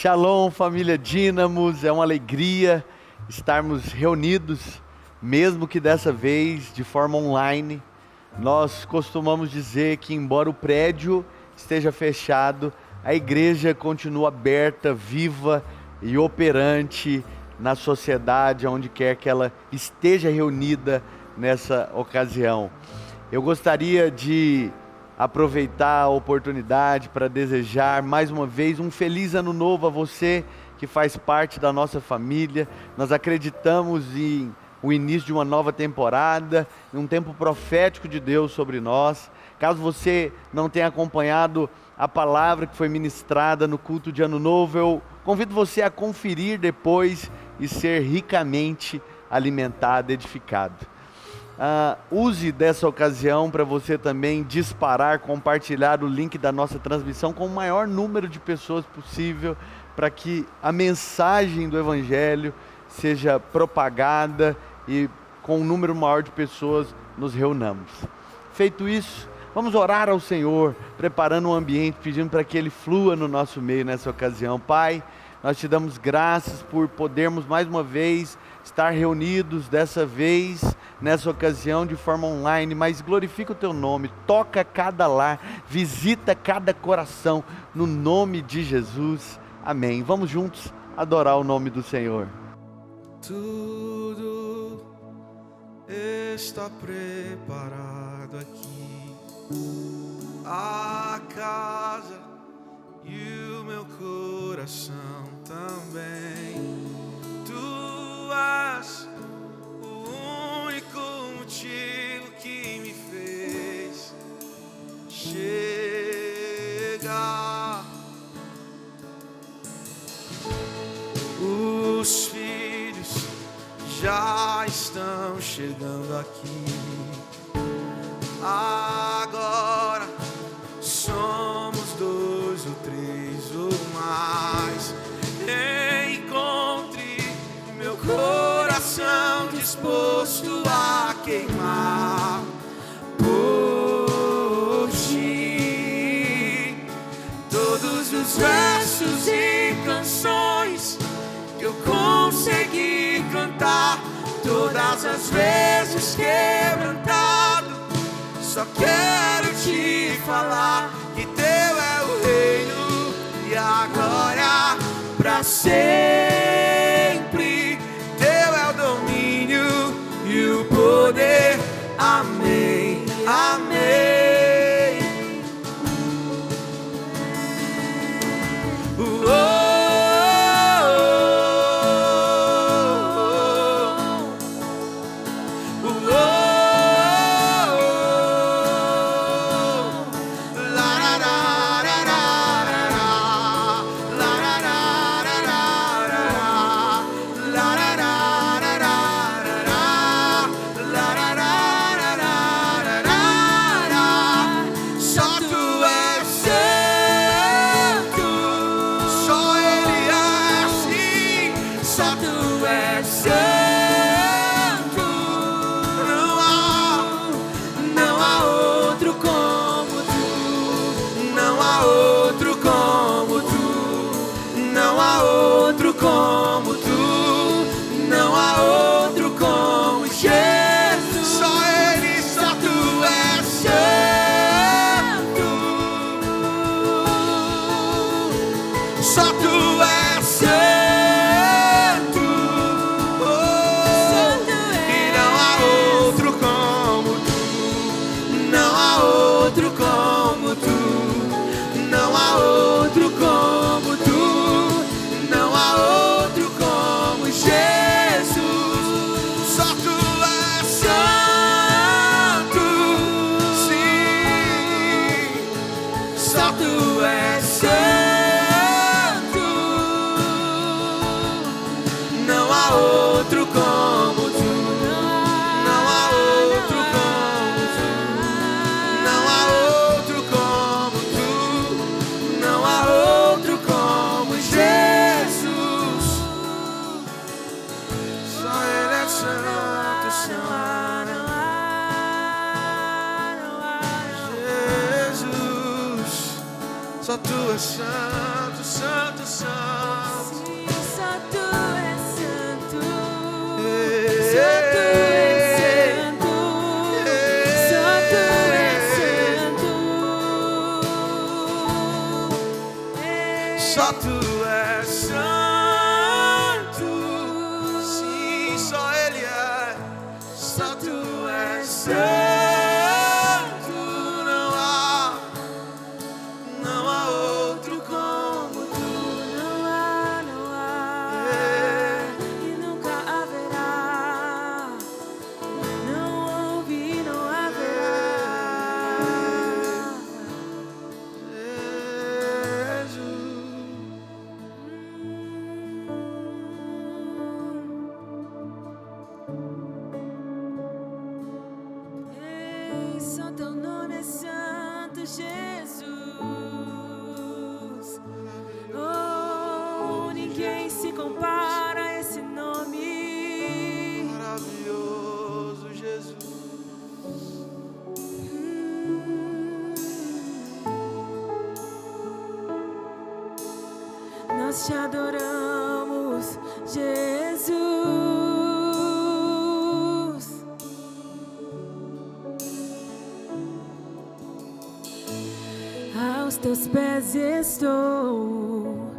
Shalom, família Dínamos, é uma alegria estarmos reunidos, mesmo que dessa vez de forma online. Nós costumamos dizer que, embora o prédio esteja fechado, a igreja continua aberta, viva e operante na sociedade, onde quer que ela esteja reunida nessa ocasião. Eu gostaria de aproveitar a oportunidade para desejar mais uma vez um feliz ano novo a você que faz parte da nossa família. Nós acreditamos em o início de uma nova temporada, em um tempo profético de Deus sobre nós. Caso você não tenha acompanhado a palavra que foi ministrada no culto de Ano Novo, eu convido você a conferir depois e ser ricamente alimentado, edificado. Use dessa ocasião para você também disparar, compartilhar o link da nossa transmissão com o maior número de pessoas possível, para que a mensagem do Evangelho seja propagada e com um número maior de pessoas nos reunamos. Feito isso, vamos orar ao Senhor, preparando um ambiente, pedindo para que Ele flua no nosso meio nessa ocasião. Pai, nós te damos graças por podermos mais uma vez estar reunidos, dessa vez, nessa ocasião de forma online, mas glorifica o Teu nome, toca cada lar, visita cada coração, no nome de Jesus, amém. Vamos juntos adorar o nome do Senhor. Tudo está preparado aqui, a casa e o meu coração também. Tu és o único motivo que me fez chegar. Os filhos já estão chegando aqui. Agora somos 2 ou 3 ou mais. Encontre meu coração disposto a queimar por ti. Todos os versos e canções que eu consegui cantar, todas as vezes quebrantado, só quero te falar que Teu é o reino e a glória pra sempre. Teu é o domínio e o poder. Amém, amém. Só Tu és santo, santo, santo. tu és santo. Sim, só Ele é. Só tu és santo. Não há outro como tu. Não há e nunca haverá. Não houve e não haverá. Ei, só teu nome é santo, Jesus. Oh, ninguém se compara a esse nome. Maravilhoso Jesus. Nós te adoramos, Jesus. Aos teus pés estou,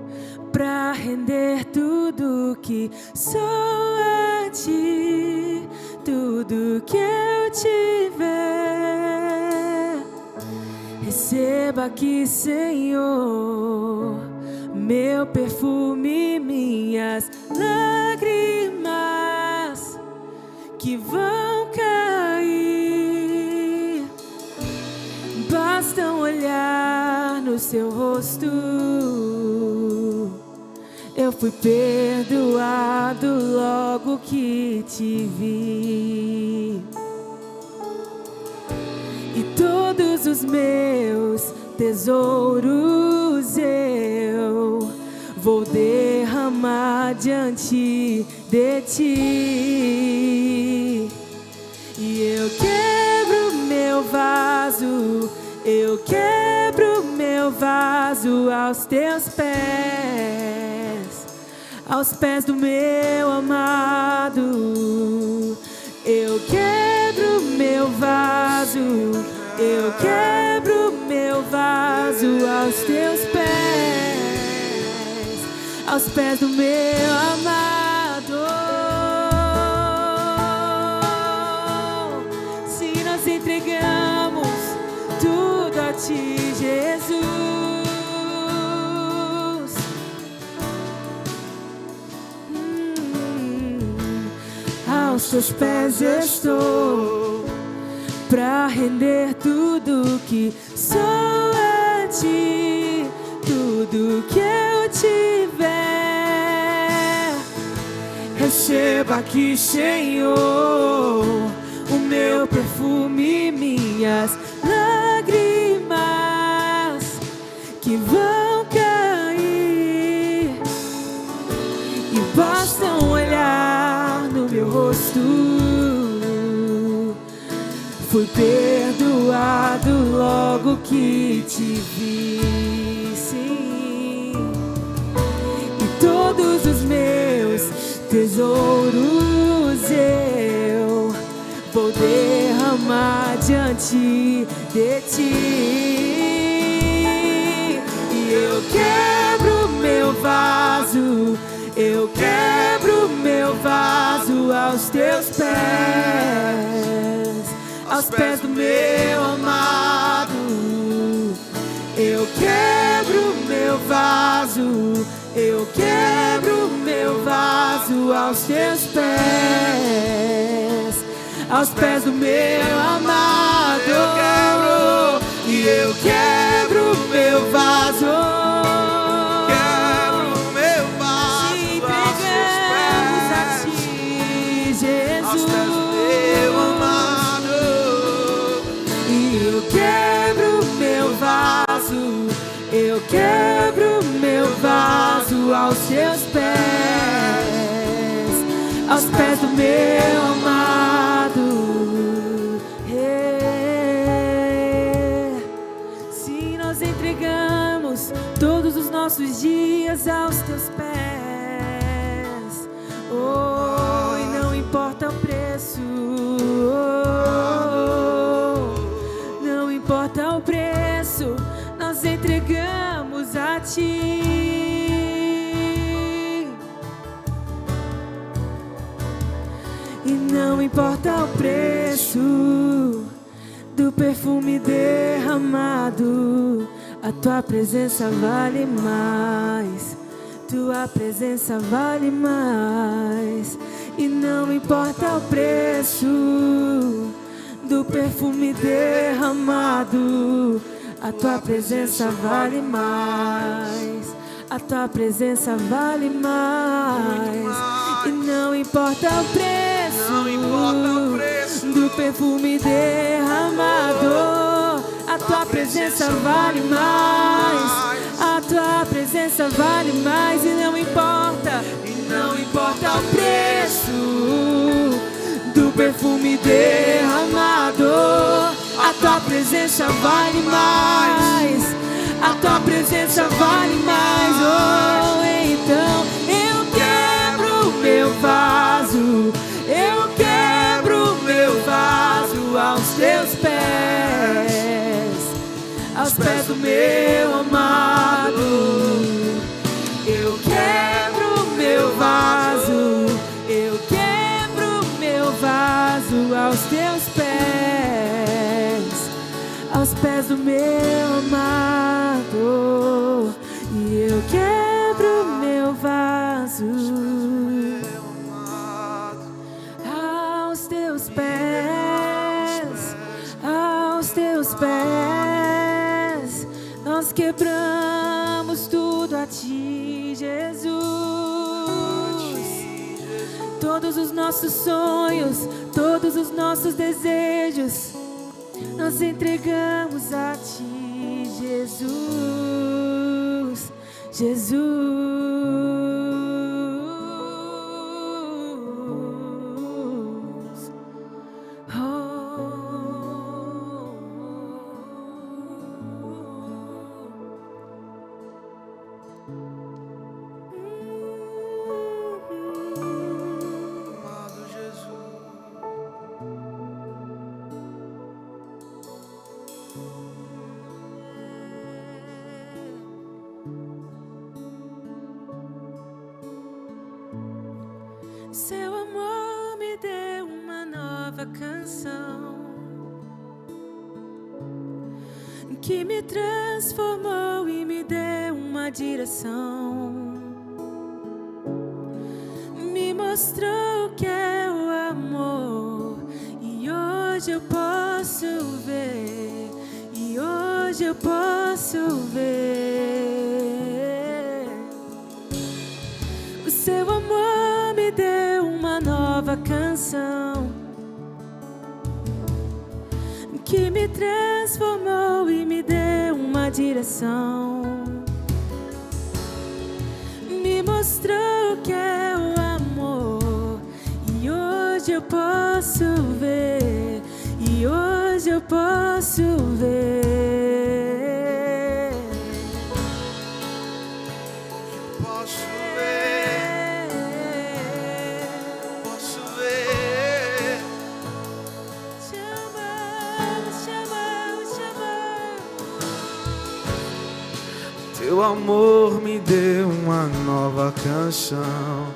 pra render tudo que sou a ti, tudo que eu tiver. Receba aqui, Senhor, meu perfume, minhas lágrimas que vão cair. Basta um olhar no seu rosto, eu fui perdoado logo que te vi. E todos os meus tesouros eu vou derramar diante de ti. E eu quebro meu vaso, eu quebro meu vaso aos teus pés, aos pés do meu amado. Eu quebro meu vaso, eu quebro meu vaso aos teus pés, aos pés do meu amado. Se nós entregamos tudo a ti, Jesus, aos teus pés estou, pra render tudo que sou a ti, tudo que eu tiver. Receba aqui, Senhor, o meu perfume, minhas lágrimas que vão cair. E basta um olhar no meu rosto, fui perdoado logo que te vi, sim. E todos os meus tesouros eu vou derramar diante de ti. E eu quebro meu vaso, eu quebro meu vaso aos teus pés, aos pés do meu amado. Eu quebro meu vaso, eu quebro meu vaso aos teus pés, aos pés do meu amado. Eu quebro, e eu quebro meu vaso. quebro meu vaso Te aos entregamos a ti, teus pés, aos pés do meu amado. E eu quebro meu vaso, eu quebro meu vaso aos teus pés, aos pés do meu amado. Se nós entregamos todos os nossos dias aos teus pés, oh, e não importa o preço, não importa o preço, nós entregamos a ti. importa o preço do perfume derramado, a tua presença vale mais. Tua presença vale mais. E não importa o preço do perfume derramado, a tua presença vale mais. A tua presença vale mais. E não importa o preço do perfume derramado, a tua presença vale mais. A tua presença vale mais. E não importa o preço do perfume derramado, a tua presença vale mais. A tua presença vale mais. Oh, então eu quebro meu vaso, eu quebro meu vaso aos teus pés do meu amado. Eu quebro meu vaso, eu quebro meu vaso aos teus pés do meu amado. E eu quebro meu vaso aos teus pés. Nós quebramos tudo a ti, Jesus. Todos os nossos sonhos, todos os nossos desejos, nós entregamos a ti, Jesus. Jesus. Seu amor me deu uma nova canção que me transformou e me deu uma direção. Me mostrou que é o amor, e hoje eu posso ver, e hoje eu posso ver. O seu amor me deu uma nova canção que me transformou e me deu uma direção. Me mostrou que é o amor, e hoje eu posso ver, e hoje eu posso ver. Posso ver, posso ver. Te amamos, te amamos, te amamos. Teu amor me deu uma nova canção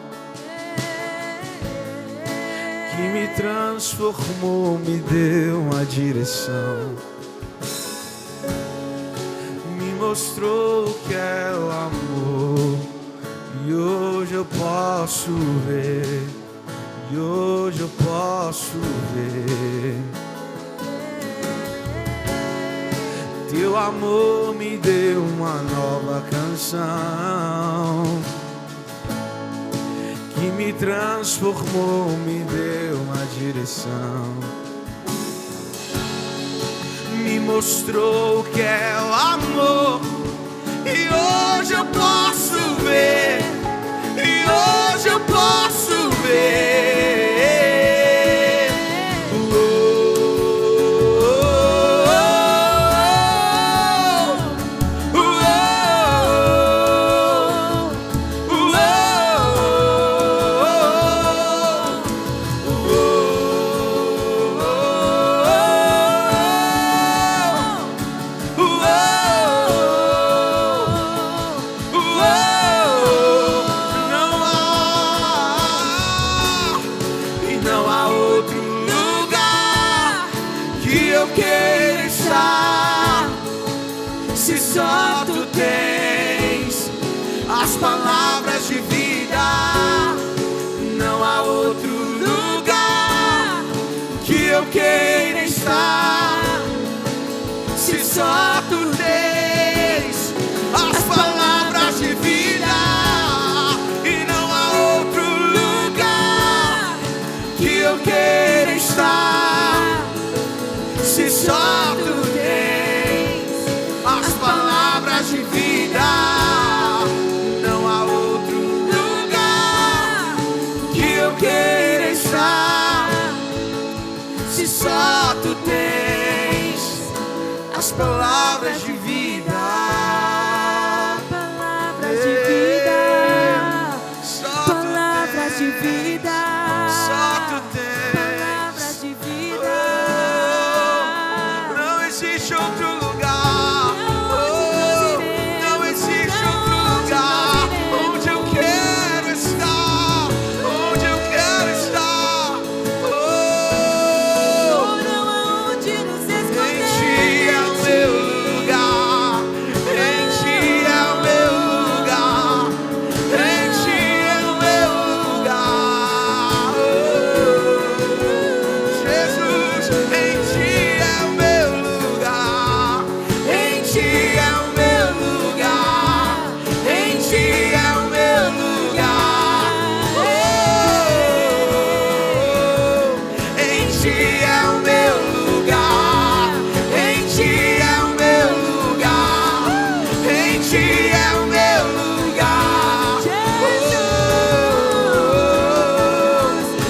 que me transformou, me deu uma direção. Me mostrou que é o amor, e hoje eu posso ver, e hoje eu posso ver. Teu amor me deu uma nova canção que me transformou, me deu uma direção. Me mostrou que é o amor, e hoje eu posso ver, e hoje eu posso ver. só tu tens as palavras de vida, e não há outro lugar que eu queira estar. Se só tu tens as palavras de vida, não há outro lugar que eu queira estar. Se só tu tens as palavras de vida, palavras de vida, palavras de vida, só tu tens. palavras de vida. Não existe outro lugar, não existe outro lugar onde eu quero estar, onde eu quero estar. Não há onde nos Em esconder. ti é o meu lugar, em ti é o meu lugar, em ti é o meu lugar. Jesus, em ti é o meu lugar, em ti é o meu lugar, em ti é o meu lugar. Em ti é o meu lugar, em ti é o meu lugar, em ti é o meu lugar.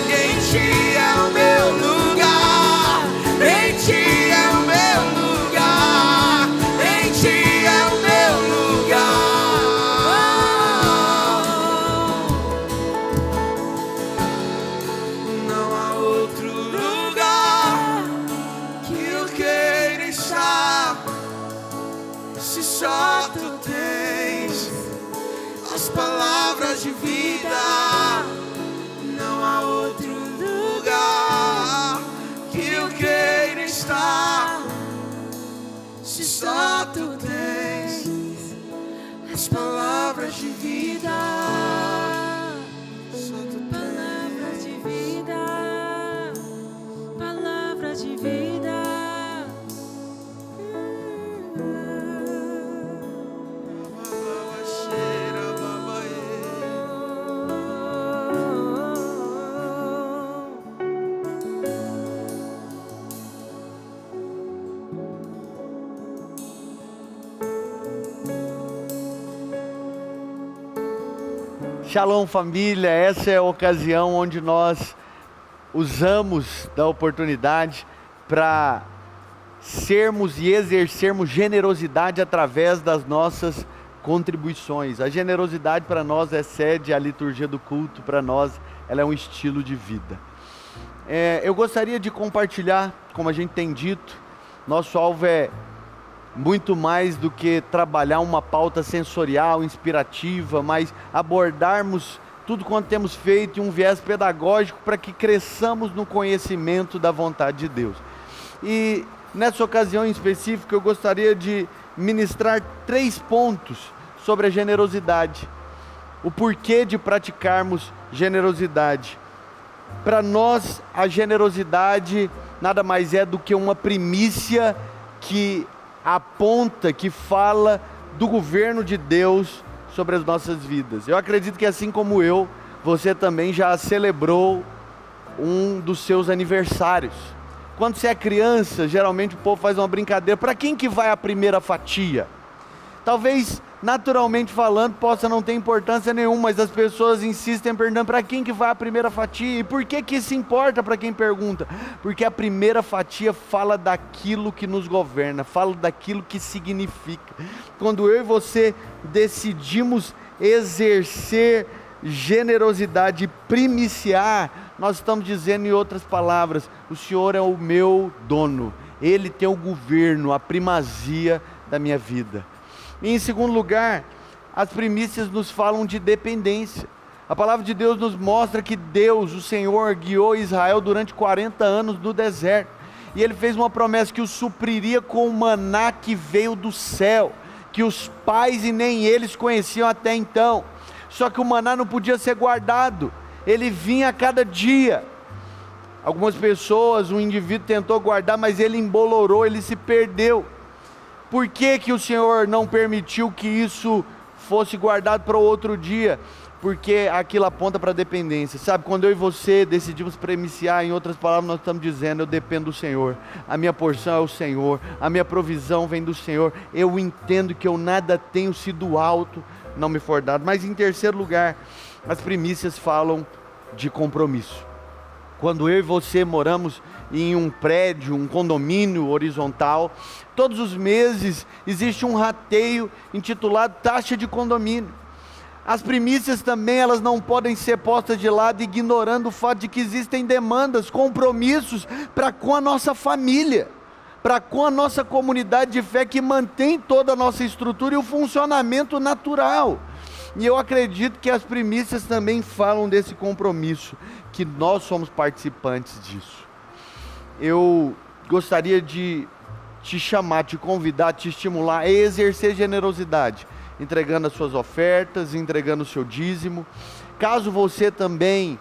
Em ti é o meu lugar, em ti é o meu lugar, em ti é o meu lugar. Não há outro lugar que eu queira estar. Se só tu tens as palavras de vida, não há outro lugar que eu queira estar. Se só tu tens as palavras de vida, só tu Palavras de vida, palavras de vida. Shalom, família. Essa é a ocasião onde nós usamos da oportunidade para sermos e exercermos generosidade através das nossas contribuições. A generosidade para nós excede a liturgia do culto, para nós ela é um estilo de vida. Eu gostaria de compartilhar, como a gente tem dito, nosso alvo é muito mais do que trabalhar uma pauta sensorial, inspirativa, mas abordarmos tudo quanto temos feito em um viés pedagógico para que cresçamos no conhecimento da vontade de Deus. E nessa ocasião em específico eu gostaria de ministrar 3 pontos sobre a generosidade. O porquê de praticarmos generosidade. Para nós, a generosidade nada mais é do que uma primícia que aponta, que fala do governo de Deus sobre as nossas vidas. Eu acredito que assim como eu, você também já celebrou um dos seus aniversários. Quando você é criança, geralmente o povo faz uma brincadeira: para quem que vai a primeira fatia? Talvez, naturalmente falando, possa não ter importância nenhuma, mas as pessoas insistem perguntando para quem que vai a primeira fatia. E por que que isso importa para quem pergunta? Porque a primeira fatia fala daquilo que nos governa, fala daquilo que significa. Quando eu e você decidimos exercer generosidade, primiciar, nós estamos dizendo, em outras palavras, o Senhor é o meu dono, Ele tem o governo, a primazia da minha vida. E em segundo lugar, as primícias nos falam de dependência. A palavra de Deus nos mostra que Deus, o Senhor, guiou Israel durante 40 anos no deserto. E Ele fez uma promessa que o supriria com o maná que veio do céu, que os pais e nem eles conheciam até então. Só que o maná não podia ser guardado, ele vinha a cada dia. Algumas pessoas, um indivíduo tentou guardar, mas ele embolorou, ele se perdeu. Por que que o Senhor não permitiu que isso fosse guardado para o outro dia? Porque aquilo aponta para a dependência. Sabe, quando eu e você decidimos premiciar, em outras palavras, nós estamos dizendo: eu dependo do Senhor, a minha porção é o Senhor, a minha provisão vem do Senhor, eu entendo que eu nada tenho se do alto não me for dado. Mas em terceiro lugar, as primícias falam de compromisso. Quando eu e você moramos em um prédio, um condomínio horizontal, todos os meses existe um rateio intitulado taxa de condomínio. As primícias também, elas não podem ser postas de lado, ignorando o fato de que existem demandas, compromissos para com a nossa família, para com a nossa comunidade de fé, que mantém toda a nossa estrutura e o funcionamento natural. E eu acredito que as primícias também falam desse compromisso, que nós somos participantes disso. Eu gostaria de te chamar, te convidar, te estimular a exercer generosidade, entregando as suas ofertas, entregando o seu dízimo. Caso você também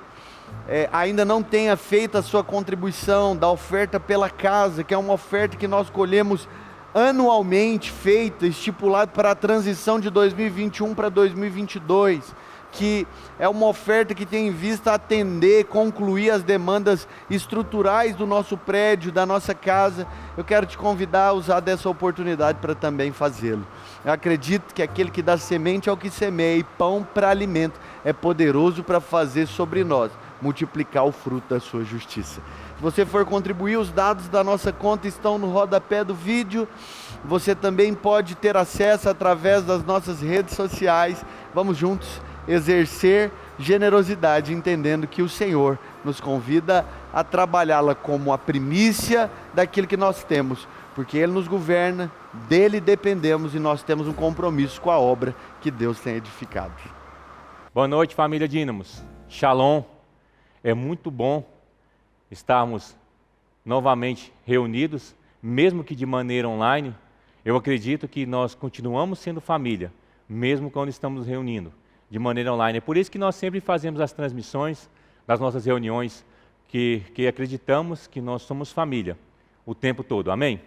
ainda não tenha feito a sua contribuição da oferta pela casa, que é uma oferta que nós colhemos anualmente, feita, estipulado para a transição de 2021 para 2022, que é uma oferta que tem em vista atender, concluir as demandas estruturais do nosso prédio, da nossa casa. Eu quero te convidar a usar dessa oportunidade para também fazê-lo. Eu acredito que aquele que dá semente ao que semeia e pão para alimento é poderoso para fazer sobre nós multiplicar o fruto da sua justiça. Se você for contribuir, os dados da nossa conta estão no rodapé do vídeo. Você também pode ter acesso através das nossas redes sociais. Vamos juntos exercer generosidade, entendendo que o Senhor nos convida a trabalhá-la como a primícia daquilo que nós temos, porque Ele nos governa, dele dependemos e nós temos um compromisso com a obra que Deus tem edificado. Boa noite, família Dínamos. Shalom. É muito bom estarmos novamente reunidos, mesmo que de maneira online. Eu acredito que nós continuamos sendo família, mesmo quando estamos nos reunindo de maneira online. É por isso que nós sempre fazemos as transmissões das nossas reuniões, que acreditamos que nós somos família o tempo todo. Amém?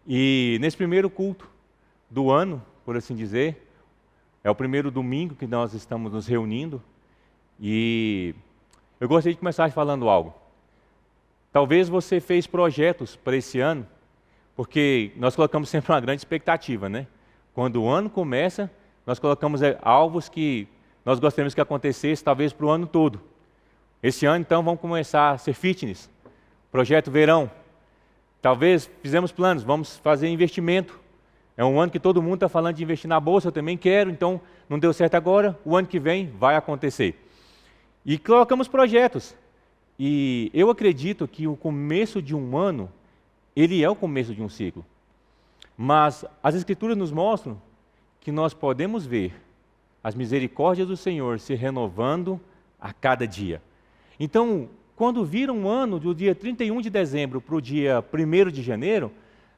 E nesse primeiro culto do ano, por assim dizer, é o primeiro domingo que nós estamos nos reunindo, e eu gostaria de começar falando algo. Talvez você fez projetos para esse ano, porque nós colocamos sempre uma grande expectativa, né? Quando o ano começa, nós colocamos alvos que nós gostaríamos que acontecesse, talvez para o ano todo. Esse ano, então, vamos começar a ser fitness, projeto verão. Talvez fizemos planos, vamos fazer investimento. É um ano que todo mundo está falando de investir na bolsa, eu também quero, então não deu certo agora, o ano que vem vai acontecer. E colocamos projetos. E eu acredito que o começo de um ano, ele é o começo de um ciclo. Mas as Escrituras nos mostram que nós podemos ver as misericórdias do Senhor se renovando a cada dia. Então, quando vira um ano, do dia 31 de dezembro para o dia 1º de janeiro,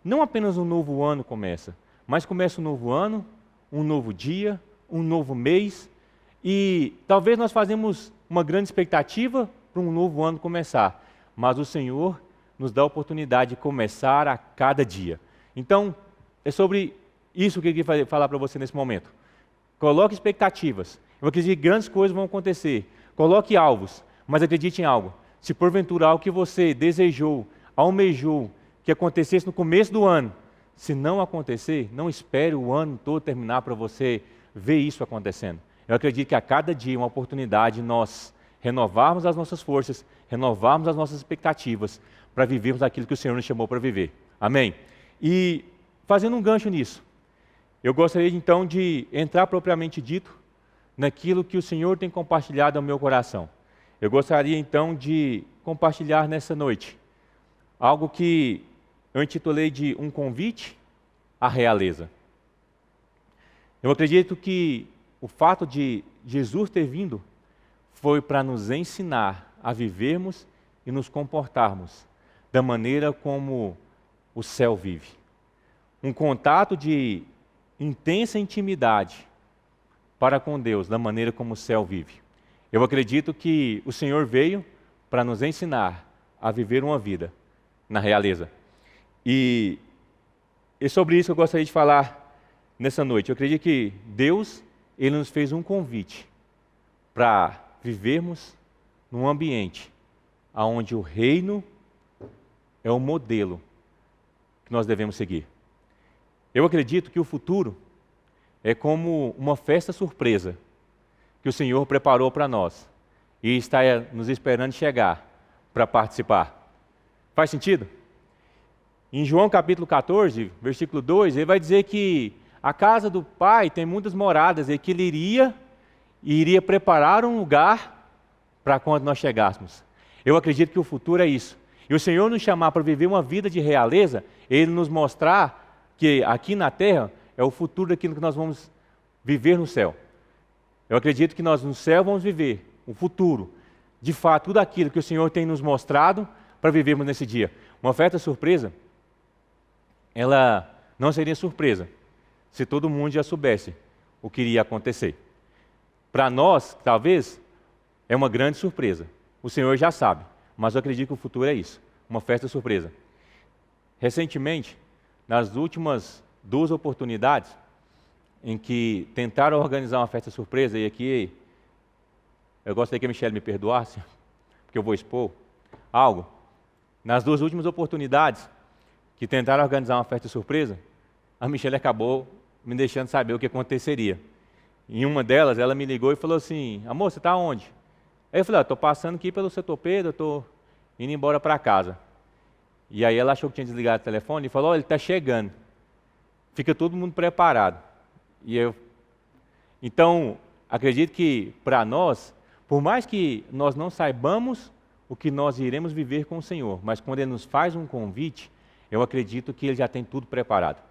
não apenas um novo ano começa, mas começa um novo ano, um novo dia, um novo mês, e talvez nós fazemos uma grande expectativa para um novo ano começar, mas o Senhor nos dá a oportunidade de começar a cada dia. Então, é sobre isso que eu queria falar para você nesse momento. Coloque expectativas. Eu acredito que grandes coisas vão acontecer. Coloque alvos, mas acredite em algo. Se porventura algo que você desejou, almejou, que acontecesse no começo do ano, se não acontecer, não espere o ano todo terminar para você ver isso acontecendo. Eu acredito que a cada dia é uma oportunidade de nós renovarmos as nossas forças, renovarmos as nossas expectativas para vivermos aquilo que o Senhor nos chamou para viver. Amém? E fazendo um gancho nisso, eu gostaria então de entrar propriamente dito naquilo que o Senhor tem compartilhado ao meu coração. Eu gostaria então de compartilhar nessa noite algo que eu intitulei de um convite à realeza. Eu acredito que o fato de Jesus ter vindo foi para nos ensinar a vivermos e nos comportarmos da maneira como o céu vive. Um contato de intensa intimidade para com Deus, da maneira como o céu vive. Eu acredito que o Senhor veio para nos ensinar a viver uma vida na realeza. E E sobre isso eu gostaria de falar nessa noite. Eu acredito que Deus, Ele nos fez um convite para vivermos num ambiente onde o reino é o modelo que nós devemos seguir. Eu acredito que o futuro é como uma festa surpresa que o Senhor preparou para nós e está nos esperando chegar para participar. Faz sentido? Em João capítulo 14, versículo 2, ele vai dizer que a casa do Pai tem muitas moradas e que ele iria preparar um lugar para quando nós chegássemos. Eu acredito que o futuro é isso. E o Senhor nos chamar para viver uma vida de realeza, Ele nos mostrar que aqui na terra é o futuro daquilo que nós vamos viver no céu. Eu acredito que nós no céu vamos viver o futuro, de fato, tudo aquilo que o Senhor tem nos mostrado para vivermos nesse dia. Uma festa surpresa, ela não seria surpresa se todo mundo já soubesse o que iria acontecer. Para nós, talvez, é uma grande surpresa. O Senhor já sabe, mas eu acredito que o futuro é isso, uma festa surpresa. Recentemente, nas últimas 2 oportunidades em que tentaram organizar uma festa surpresa, e aqui eu gostaria que a Michelle me perdoasse, porque eu vou expor algo. Nas 2 últimas oportunidades que tentaram organizar uma festa surpresa, a Michelle acabou me deixando saber o que aconteceria. Em uma delas, ela me ligou e falou assim: amor, você está onde? Aí eu falei: estou passando aqui pelo setor Pedro, estou indo embora para casa. E aí ela achou que tinha desligado o telefone e falou: olha, ele está chegando. Fica todo mundo preparado. Então, acredito que para nós, por mais que nós não saibamos o que nós iremos viver com o Senhor, mas quando Ele nos faz um convite, eu acredito que Ele já tem tudo preparado.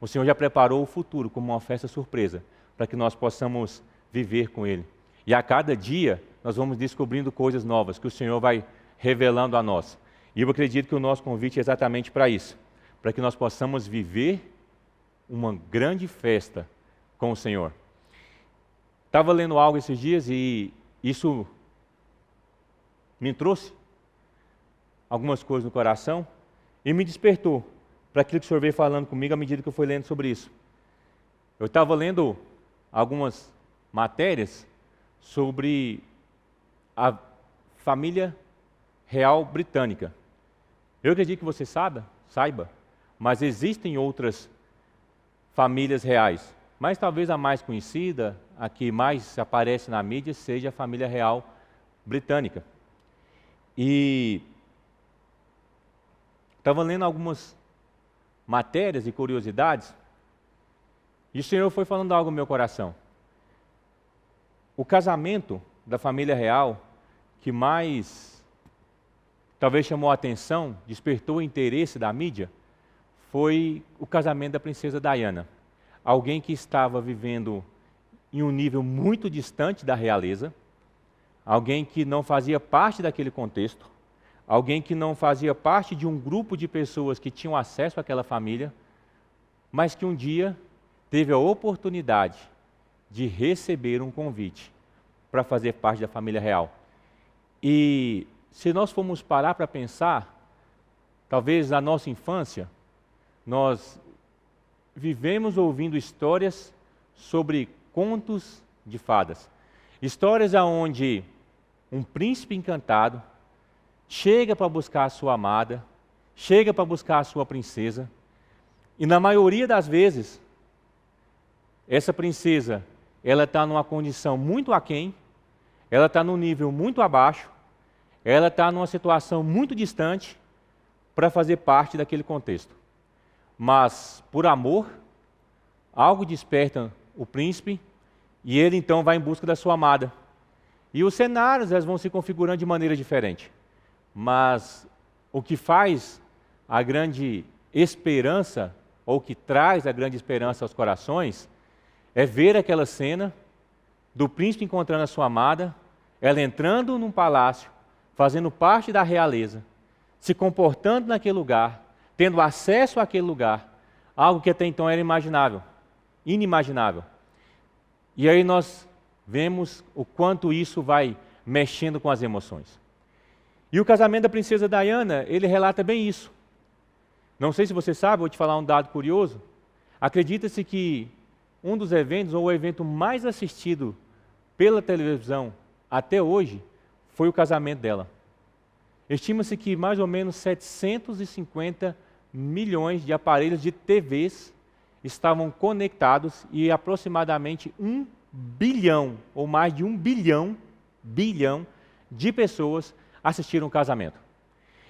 O Senhor já preparou o futuro como uma festa surpresa, para que nós possamos viver com Ele. E a cada dia, nós vamos descobrindo coisas novas que o Senhor vai revelando a nós. E eu acredito que o nosso convite é exatamente para isso, para que nós possamos viver uma grande festa com o Senhor. Estava lendo algo esses dias e isso me trouxe algumas coisas no coração e me despertou para aquilo que o Senhor veio falando comigo à medida que eu fui lendo sobre isso. Eu estava lendo algumas matérias sobre a família real britânica. Eu acredito que você saiba, mas existem outras famílias reais. Mas talvez a mais conhecida, a que mais aparece na mídia, seja a família real britânica. E estava lendo algumas matérias e curiosidades, e o Senhor foi falando algo no meu coração. O casamento da família real que mais talvez chamou a atenção, despertou o interesse da mídia, foi o casamento da princesa Diana. Alguém que estava vivendo em um nível muito distante da realeza, alguém que não fazia parte daquele contexto, alguém que não fazia parte de um grupo de pessoas que tinham acesso àquela família, mas que um dia teve a oportunidade de receber um convite para fazer parte da família real. E se nós formos parar para pensar, talvez na nossa infância, nós vivemos ouvindo histórias sobre contos de fadas. Histórias onde um príncipe encantado chega para buscar a sua amada, chega para buscar a sua princesa, e na maioria das vezes, essa princesa, ela está numa condição muito aquém, ela está num nível muito abaixo, ela está numa situação muito distante para fazer parte daquele contexto. Mas, por amor, algo desperta o príncipe e ele então vai em busca da sua amada. E os cenários eles vão se configurando de maneira diferente. Mas o que faz a grande esperança, ou que traz a grande esperança aos corações, é ver aquela cena do príncipe encontrando a sua amada, ela entrando num palácio, fazendo parte da realeza, se comportando naquele lugar, tendo acesso àquele lugar, algo que até então era inimaginável. E aí nós vemos o quanto isso vai mexendo com as emoções. E o casamento da princesa Diana, ele relata bem isso. Não sei se você sabe, vou te falar um dado curioso. Acredita-se que um dos eventos, ou o evento mais assistido pela televisão até hoje, foi o casamento dela. Estima-se que mais ou menos 750 milhões de aparelhos de TVs estavam conectados e aproximadamente 1 bilhão, ou mais de 1 bilhão de pessoas assistiram o casamento.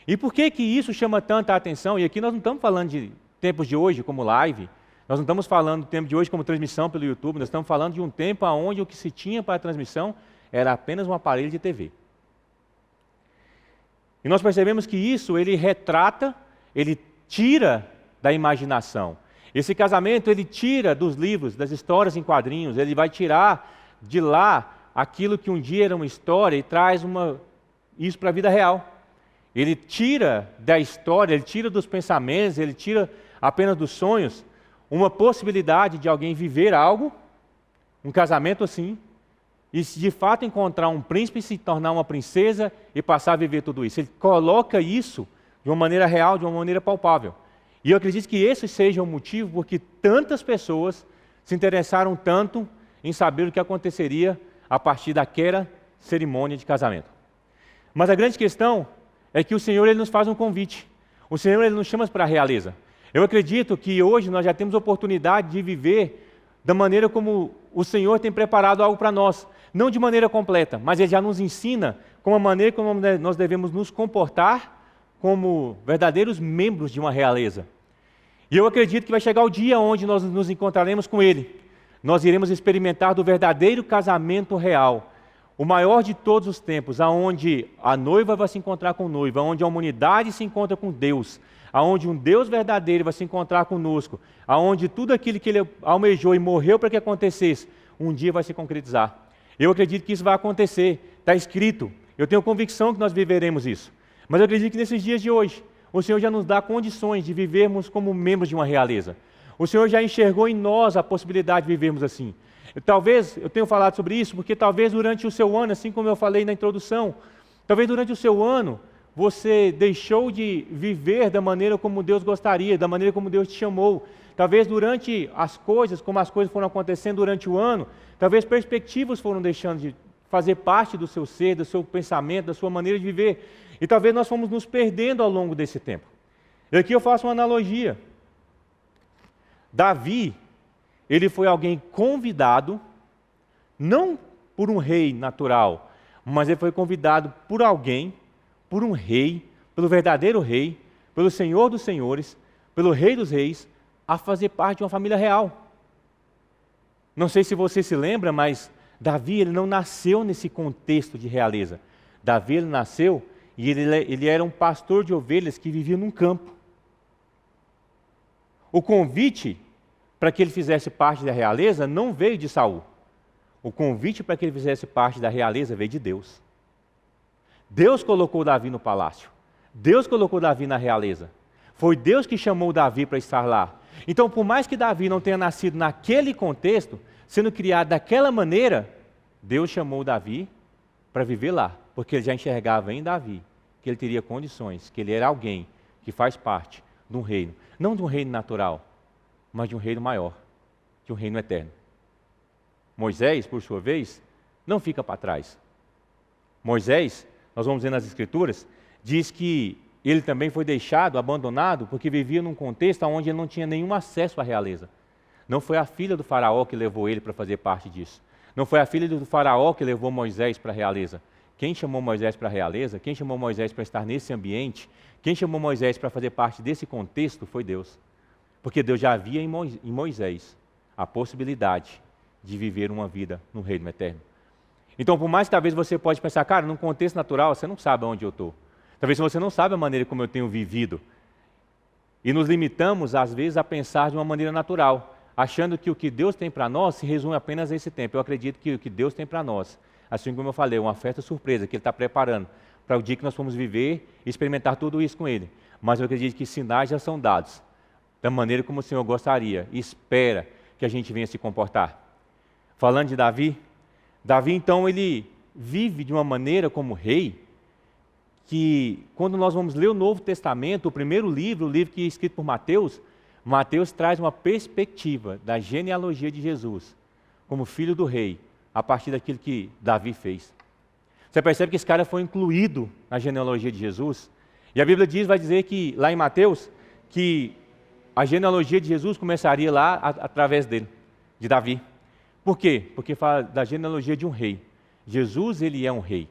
E por que que isso chama tanta atenção? E aqui nós não estamos falando de tempos de hoje como live, nós não estamos falando do tempo de hoje como transmissão pelo YouTube, nós estamos falando de um tempo onde o que se tinha para a transmissão era apenas um aparelho de TV. E nós percebemos que isso, ele retrata, ele tira da imaginação. Esse casamento, ele tira dos livros, das histórias em quadrinhos, ele vai tirar de lá aquilo que um dia era uma história e traz isso para a vida real. Ele tira da história, ele tira dos pensamentos, ele tira apenas dos sonhos, uma possibilidade de alguém viver algo, um casamento assim, e de fato encontrar um príncipe e se tornar uma princesa e passar a viver tudo isso. Ele coloca isso de uma maneira real, de uma maneira palpável. E eu acredito que esse seja o motivo porque tantas pessoas se interessaram tanto em saber o que aconteceria a partir daquela cerimônia de casamento. Mas a grande questão é que o Senhor ele nos faz um convite. O Senhor ele nos chama para a realeza. Eu acredito que hoje nós já temos oportunidade de viver da maneira como o Senhor tem preparado algo para nós. Não de maneira completa, mas Ele já nos ensina como a maneira como nós devemos nos comportar como verdadeiros membros de uma realeza. E eu acredito que vai chegar o dia onde nós nos encontraremos com Ele. Nós iremos experimentar do verdadeiro casamento real, o maior de todos os tempos, aonde a noiva vai se encontrar com o noivo, aonde a humanidade se encontra com Deus, aonde um Deus verdadeiro vai se encontrar conosco, aonde tudo aquilo que Ele almejou e morreu para que acontecesse, um dia vai se concretizar. Eu acredito que isso vai acontecer, está escrito. Eu tenho convicção que nós viveremos isso. Mas eu acredito que nesses dias de hoje, o Senhor já nos dá condições de vivermos como membros de uma realeza. O Senhor já enxergou em nós a possibilidade de vivermos assim. Talvez, eu tenho falado sobre isso, porque talvez durante o seu ano, assim como eu falei na introdução, talvez durante o seu ano, você deixou de viver da maneira como Deus gostaria, da maneira como Deus te chamou. Talvez durante as coisas, como as coisas foram acontecendo durante o ano, talvez perspectivas foram deixando de fazer parte do seu ser, do seu pensamento, da sua maneira de viver. E talvez nós fomos nos perdendo ao longo desse tempo. E aqui eu faço uma analogia. Davi, ele foi alguém convidado, não por um rei natural, mas ele foi convidado por alguém, por um rei, pelo verdadeiro rei, pelo Senhor dos senhores, pelo Rei dos reis, a fazer parte de uma família real. Não sei se você se lembra, mas Davi ele não nasceu nesse contexto de realeza. Davi ele nasceu e ele era um pastor de ovelhas que vivia num campo. O convite para que ele fizesse parte da realeza não veio de Saul. O convite para que ele fizesse parte da realeza veio de Deus. Deus colocou Davi no palácio. Deus colocou Davi na realeza. Foi Deus que chamou Davi para estar lá. Então, por mais que Davi não tenha nascido naquele contexto, sendo criado daquela maneira, Deus chamou Davi para viver lá, porque ele já enxergava em Davi que ele teria condições, que ele era alguém que faz parte de um reino, não de um reino natural, mas de um reino maior, de um reino eterno. Moisés, por sua vez, não fica para trás. Moisés, nós vamos ver nas Escrituras, diz que ele também foi deixado, abandonado, porque vivia num contexto onde ele não tinha nenhum acesso à realeza. Não foi a filha do faraó que levou ele para fazer parte disso. Não foi a filha do faraó que levou Moisés para a realeza. Quem chamou Moisés para a realeza, quem chamou Moisés para estar nesse ambiente, quem chamou Moisés para fazer parte desse contexto foi Deus. Porque Deus já havia em Moisés a possibilidade de viver uma vida no reino eterno. Então, por mais que talvez você pode pensar, cara, num contexto natural, você não sabe onde eu estou. Talvez você não sabe a maneira como eu tenho vivido. E nos limitamos, às vezes, a pensar de uma maneira natural, achando que o que Deus tem para nós se resume apenas a esse tempo. Eu acredito que o que Deus tem para nós, assim como eu falei, uma festa surpresa que Ele está preparando para o dia que nós vamos viver e experimentar tudo isso com Ele. Mas eu acredito que sinais já são dados, da maneira como o Senhor gostaria e espera que a gente venha se comportar. Falando de Davi, então ele vive de uma maneira como rei, que quando nós vamos ler o Novo Testamento, o primeiro livro, o livro que é escrito por Mateus, Mateus traz uma perspectiva da genealogia de Jesus como filho do rei, a partir daquilo que Davi fez. Você percebe que esse cara foi incluído na genealogia de Jesus? E a Bíblia vai dizer que, lá em Mateus, que a genealogia de Jesus começaria lá através dele, de Davi. Por quê? Porque fala da genealogia de um rei. Jesus, ele é um rei.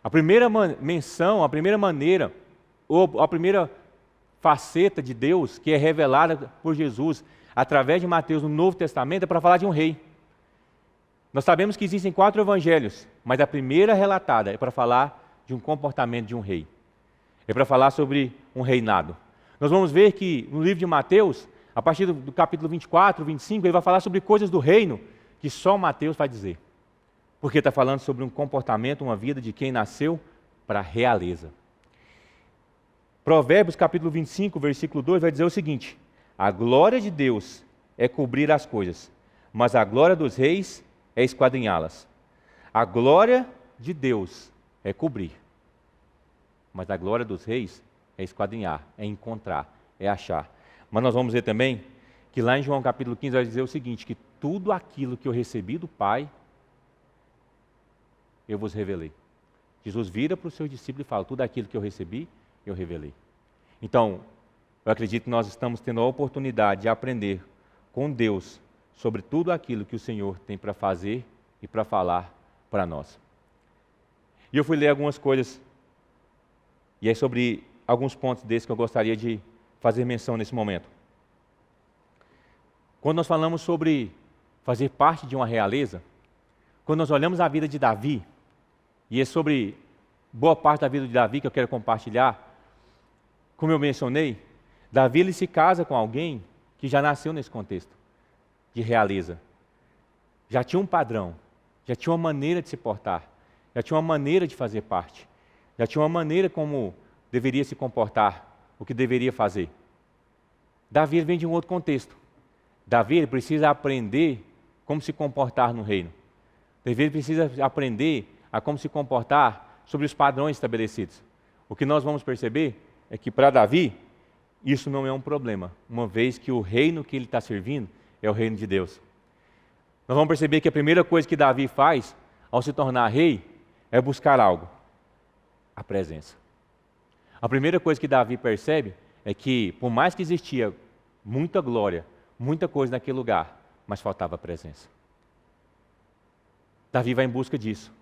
A primeira menção, a primeira maneira, ou a primeira faceta de Deus que é revelada por Jesus através de Mateus no Novo Testamento é para falar de um rei. Nós sabemos que existem 4 evangelhos, mas a primeira relatada é para falar de um comportamento de um rei. É para falar sobre um reinado. Nós vamos ver que no livro de Mateus, a partir do capítulo 24, 25, ele vai falar sobre coisas do reino que só Mateus vai dizer. Porque está falando sobre um comportamento, uma vida de quem nasceu para a realeza. Provérbios capítulo 25, versículo 2 vai dizer o seguinte: a glória de Deus é cobrir as coisas, mas a glória dos reis é esquadrinhá-las. A glória de Deus é cobrir, mas a glória dos reis é esquadrinhar, é encontrar, é achar. Mas nós vamos ver também que lá em João capítulo 15 vai dizer o seguinte, que tudo aquilo que eu recebi do Pai, eu vos revelei. Jesus vira para os seus discípulos e fala, tudo aquilo que eu recebi, eu revelei. Então, eu acredito que nós estamos tendo a oportunidade de aprender com Deus sobre tudo aquilo que o Senhor tem para fazer e para falar para nós. E eu fui ler algumas coisas, e é sobre alguns pontos desses que eu gostaria de fazer menção nesse momento. Quando nós falamos sobre fazer parte de uma realeza, quando nós olhamos a vida de Davi, e é sobre boa parte da vida de Davi que eu quero compartilhar, como eu mencionei, Davi ele se casa com alguém que já nasceu nesse contexto de realeza. Já tinha um padrão, já tinha uma maneira de se portar, já tinha uma maneira de fazer parte, já tinha uma maneira como deveria se comportar, o que deveria fazer. Davi vem de um outro contexto. Davi ele precisa aprender como se comportar no reino. Davi precisa aprender a como se comportar sobre os padrões estabelecidos. O que nós vamos perceber é que para Davi, isso não é um problema, uma vez que o reino que ele está servindo é o reino de Deus. Nós vamos perceber que a primeira coisa que Davi faz, ao se tornar rei, é buscar algo, a presença. A primeira coisa que Davi percebe é que, por mais que existia muita glória, muita coisa naquele lugar, mas faltava a presença. Davi vai em busca disso.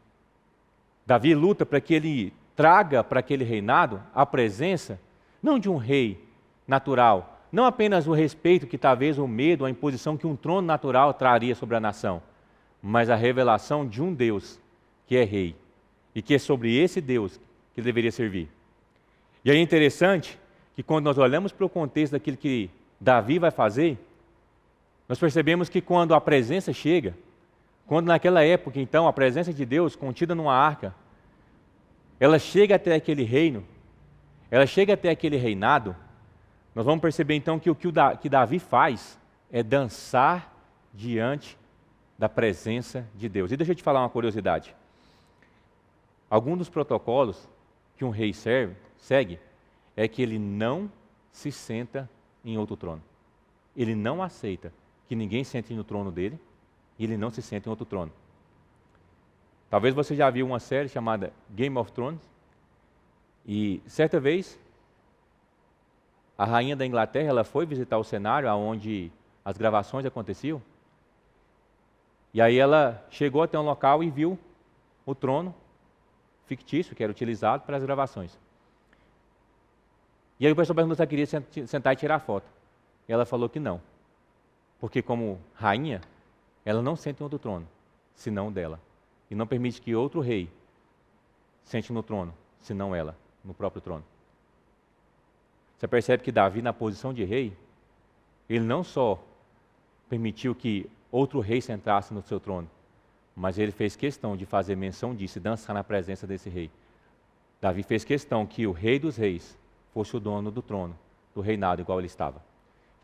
Davi luta para que ele traga para aquele reinado a presença, não de um rei natural, não apenas o respeito que talvez o medo, a imposição que um trono natural traria sobre a nação, mas a revelação de um Deus que é rei e que é sobre esse Deus que ele deveria servir. E aí é interessante que quando nós olhamos para o contexto daquilo que Davi vai fazer, nós percebemos que quando a presença chega, quando naquela época então a presença de Deus contida numa arca, ela chega até aquele reino, ela chega até aquele reinado, nós vamos perceber então que o que Davi faz é dançar diante da presença de Deus. E deixa eu te falar uma curiosidade. Algum dos protocolos que um rei segue é que ele não se senta em outro trono. Ele não aceita que ninguém sente no trono dele e ele não se senta em outro trono. Talvez você já viu uma série chamada Game of Thrones e certa vez a rainha da Inglaterra ela foi visitar o cenário onde as gravações aconteciam e aí ela chegou até um local e viu o trono fictício que era utilizado para as gravações. E aí o pessoal perguntou se ela queria sentar e tirar foto. E ela falou que não, porque como rainha, ela não senta em outro trono, senão o dela. E não permite que outro rei sente no trono, senão ela, no próprio trono. Você percebe que Davi, na posição de rei, ele não só permitiu que outro rei sentasse no seu trono, mas ele fez questão de fazer menção disso e dançar na presença desse rei. Davi fez questão que o rei dos reis fosse o dono do trono, do reinado, igual ele estava.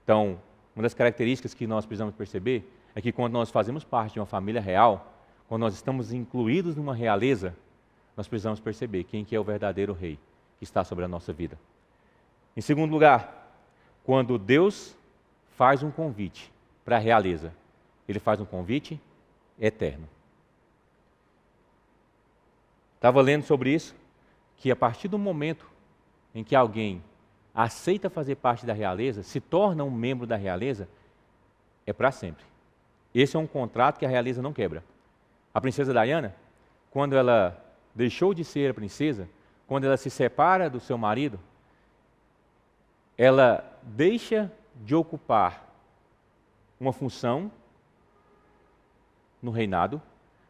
Então, uma das características que nós precisamos perceber é que quando nós fazemos parte de uma família real, quando nós estamos incluídos numa realeza, nós precisamos perceber quem que é o verdadeiro rei, que está sobre a nossa vida. Em segundo lugar, quando Deus faz um convite para a realeza, Ele faz um convite eterno. Estava lendo sobre isso, que a partir do momento em que alguém aceita fazer parte da realeza, se torna um membro da realeza, é para sempre. Esse é um contrato que a realeza não quebra. A princesa Diana, quando ela deixou de ser a princesa, quando ela se separa do seu marido, ela deixa de ocupar uma função no reinado,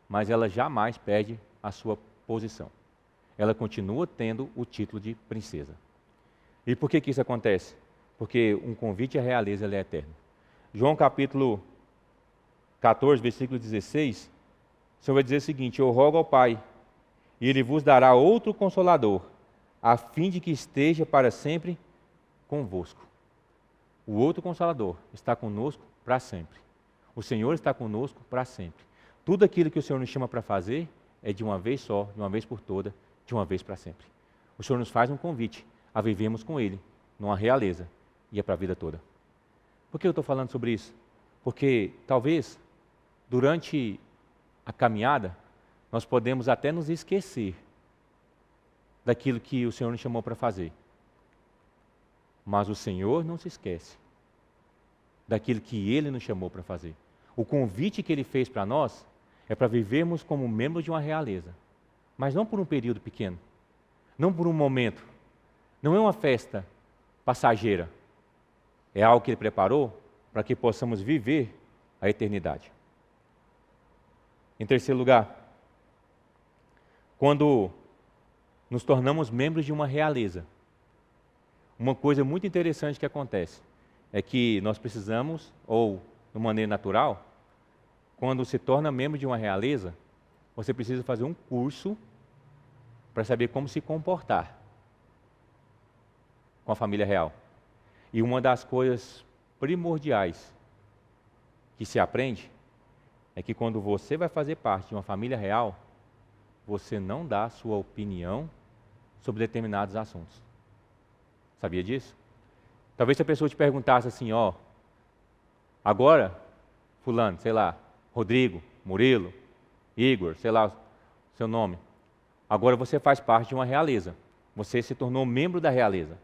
mas ela jamais perde a sua posição. Ela continua tendo o título de princesa. E por que isso acontece? Porque um convite à realeza ele é eterno. João capítulo 14, versículo 16, o Senhor vai dizer o seguinte: eu rogo ao Pai, e Ele vos dará outro Consolador, a fim de que esteja para sempre convosco. O outro Consolador está conosco para sempre. O Senhor está conosco para sempre. Tudo aquilo que o Senhor nos chama para fazer é de uma vez só, de uma vez por toda, de uma vez para sempre. O Senhor nos faz um convite a vivermos com Ele, numa realeza, e é para a vida toda. Por que eu estou falando sobre isso? Porque talvez, durante a caminhada, nós podemos até nos esquecer daquilo que o Senhor nos chamou para fazer. Mas o Senhor não se esquece daquilo que Ele nos chamou para fazer. O convite que Ele fez para nós é para vivermos como membros de uma realeza, mas não por um período pequeno, não por um momento, não é uma festa passageira, é algo que Ele preparou para que possamos viver a eternidade. Em terceiro lugar, quando nos tornamos membros de uma realeza, uma coisa muito interessante que acontece é que nós precisamos, ou de maneira natural, quando se torna membro de uma realeza, você precisa fazer um curso para saber como se comportar com a família real. E uma das coisas primordiais que se aprende é que quando você vai fazer parte de uma família real, você não dá a sua opinião sobre determinados assuntos. Sabia disso? Talvez se a pessoa te perguntasse assim, ó, agora, fulano, sei lá, Rodrigo, Murilo, Igor, sei lá, seu nome. Agora você faz parte de uma realeza. Você se tornou membro da realeza.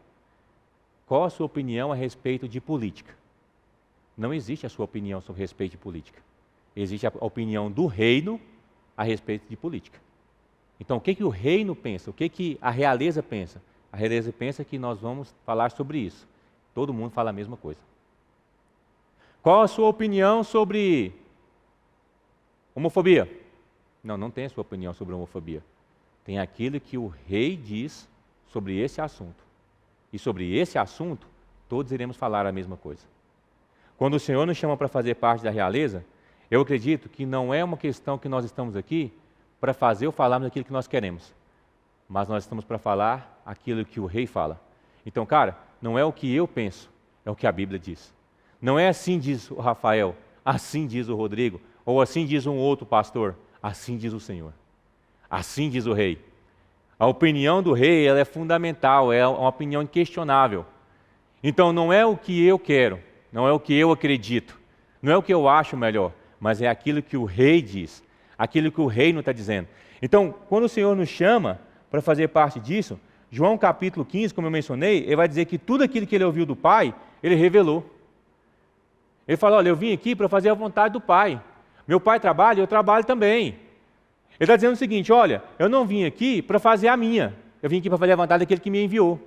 Qual a sua opinião a respeito de política? Não existe a sua opinião sobre respeito de política. Existe a opinião do reino a respeito de política. Então, o que o reino pensa? O que a realeza pensa? A realeza pensa que nós vamos falar sobre isso. Todo mundo fala a mesma coisa. Qual a sua opinião sobre homofobia? Não tem a sua opinião sobre homofobia. Tem aquilo que o rei diz sobre esse assunto. E sobre esse assunto, todos iremos falar a mesma coisa. Quando o Senhor nos chama para fazer parte da realeza, eu acredito que não é uma questão que nós estamos aqui para fazer ou falarmos aquilo que nós queremos. Mas nós estamos para falar aquilo que o rei fala. Então, cara, não é o que eu penso, é o que a Bíblia diz. Não é assim diz o Rafael, assim diz o Rodrigo, ou assim diz um outro pastor, assim diz o Senhor. Assim diz o rei. A opinião do rei ela é fundamental, é uma opinião inquestionável. Então não é o que eu quero, não é o que eu acredito, não é o que eu acho melhor, mas é aquilo que o rei diz, aquilo que o reino está dizendo. Então, quando o Senhor nos chama para fazer parte disso, João capítulo 15, como eu mencionei, ele vai dizer que tudo aquilo que ele ouviu do Pai, ele revelou. Ele fala, olha, eu vim aqui para fazer a vontade do Pai. Meu Pai trabalha, eu trabalho também. Ele está dizendo o seguinte, olha, eu não vim aqui para fazer a minha, eu vim aqui para fazer a vontade daquele que me enviou.